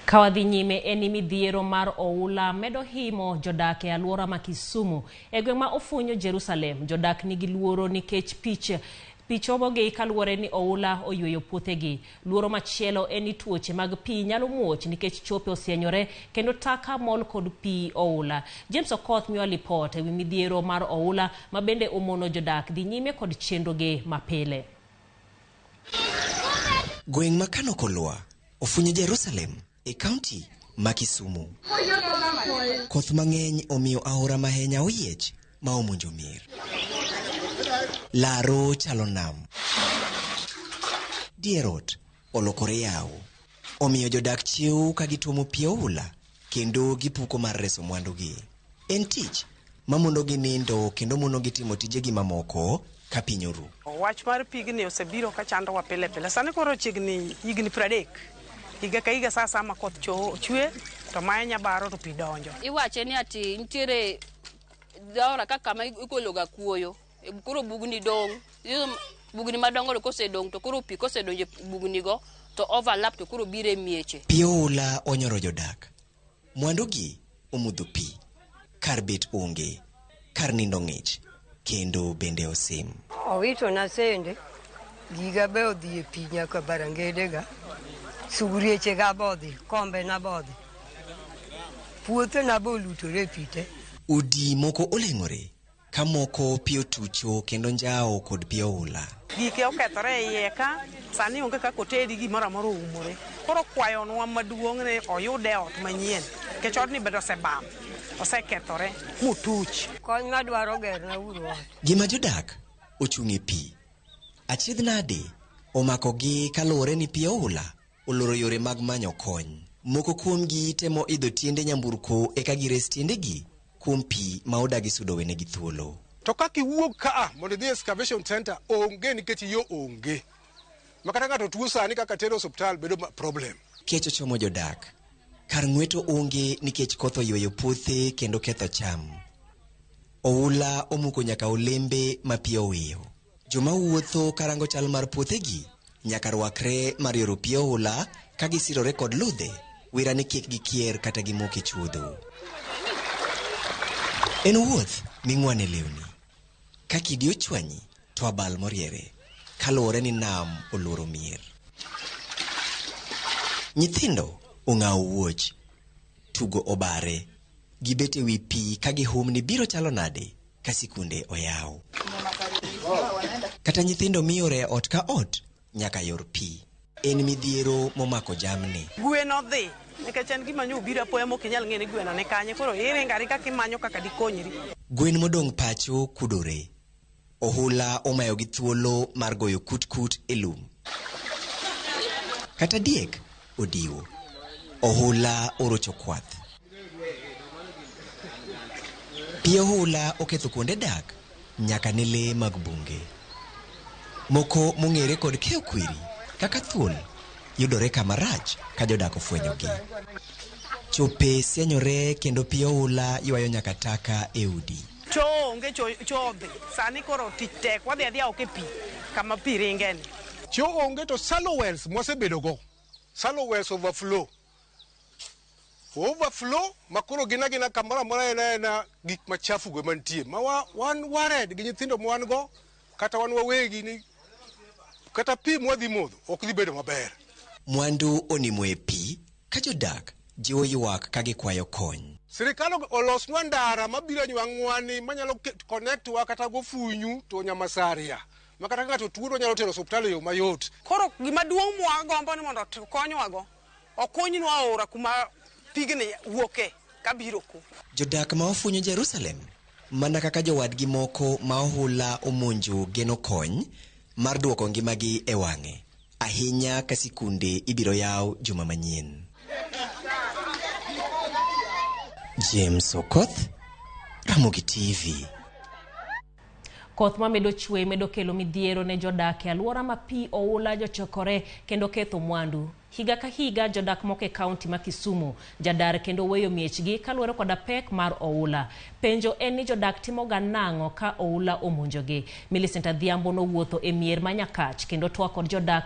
Kawadhi nyime eni midhiero mar Oula medo himo jodak e alwora ma Kisumu. E gweng' ma Ofunyu Jerusalem, jodak nigi luoro nikech pich obogi kaluwore ni Oula oyweyo puothegi. Luoro machielo eni tuoche mag pi nyalo muoch nikech chope osienyore kendo taka mol kod pi Oula. James Okoth miyo lipot ewi midhiero mar Oula ma bende omono jodak dhi nyime kod chenroge mapile. Gweng' ma Kano Kolwa, Ofunyu Jerusalem e kaunti ma Kisumu. Koth mang'eny omiyo aora mahenya oyiech ma omonjo mier. Laro chalo nam. Dierot olokore yawo. Omiyo jodak chiew ka gituomo pi Oula kendo gipuko mar reso mwandugi. En tich mamono gi nindo kendo mono gi timo tijegi mamoko ka piny oru. Wach mar pigni osebiro ka chandowa pile pile. Sani koro chiegni higni 30. Higa ka higa sasa ma koth chwe to manya baro to pi donjo. Iwache ni ati nitiere daora kaka ma ikologa kuoyo. Koro bugni dong. Bugni madongo kosedong to koro pi kosedonje bugni go to overlap to koro bire mieche. Pi Oula onyoro jodak. Mwandugi omudho pi. Kar bet onge. Kar nindo ng'ich. Kendo bende osim. Owito na sende. Giga be odhi e pi nyaka barangedega. Sugurieche ga bodhi, kombe na bodhi. Puothe na bolutore pite. Udi moko oleng'ore, ka moko pi otucho kendo njao kod pi Oula. Gike okethore iye ka, sani onge kaka otedi gimoro amora oumore. Koro kwayonwa maduong' ne oyude ot manyien. Kech odni bedo osebam, osekethore, mutuch. Kony madwaro ger na uru ot. Gima jodak ochung' e pi. Achiedh nade omakogi kaluwore ni pi Oula oloro yore mag manyo kony. Moko kuomgi temo idho tiende nyamburko eka gires tiendegi kuom pi ma odagi sudo wenegi thuolo. To kaka iwuok ka mondo dhi excavation center onge nikech yo onge. Makata ng'ato tuo sani kaka tero hospital bedo problem. Kech ochomo jodak. Kar ng'weto onge nikech koth oyweyo puothe kendo ketho cham. Oula omuko nyaka olembe ma pi owiyo. Joma wuotho karango chal mar puothegi nyaka rwakre mar yoro pi Oula ka gisirore kod ludhe wira ni kik gikier kata gimoke chuodho. En wuoth ming'wane lewni. Ka kidi ochwanyi to abal moriere kaluwore ni nam oloro mier. Nyithindo ong'awo wuoch, tugo obare, gibet ewi pi ka gihum ni biro chalo nade ka sikunde oyaw. Kata nyithindo miyore ot ka ot nyaka yor pi. En midhiero momako jamni. Gweno dhi, nikech en gima nyo biro apoya mok inyal ng'e ni gweno ne kanye, koro iringari kaka imanyo kaka dikonyri. Gwen modong' pacho kudore. Oula omayo gi thuolo mar goyo kut e lum. Kata diek odiwo. Oula orocho kwath. Pi Oula oketho kuonde dak nyaka ne le mag bunge. Moko mong'ere kod keyo kwiri kaka thuol yudore kama rach ka jodak ofwenyogi. Chope sienyore kendo pi Oula ywayo nyaka taka e udi. Onge chodhi. Sani koro tich tek wadhi adhiya oke pi kama pi ringeni. Onge to shallow wells mosebedo go. Shallow wells overflow makoro gina kamora mora na gik machafu go mantie. Ma wan wared gi nyithindo mwan go kata wan wawegi ni kata pi mwadhi modho ok dhi bedo maber. Mwandu onimo e pi ka jodak jiwo ywak ka gikwayo kony. Sirikal olosnwa ndara mabiro nywang'wani manyalo connect wa kata go Ofunyu to Nyamasaria. Makata ng'ato tuo nyalo tero hospital yo mayot. Koro gima duong' mwagombo ni mondo konywa go okunywa aora kuma pigni wuoke kabiro ku. Jodak ma Ofunyu Jerusalem mana kaka jowadgi moko ma Oula omonjo geno kony mar duoko ngimagi e wang'e. Ahinya ka sikunde ibiro yaw juma manyien. James Okoth, Ramogi TV. Koth ma medo chwe medo kelo midhiero ne jodak e alwora ma pi Oula jochokore kendo ketho mwandu. Higa ka higa jodak moko e kaunti ma Kisumu jadar kendo weyo miechgi kaluwore koda pek mar Oula. Penjo en ni jodak timoga nang'o ka Oula omonjogi. Millicent Adhiambo nowuotho e mier ma Nyakach kendo twak kod jodak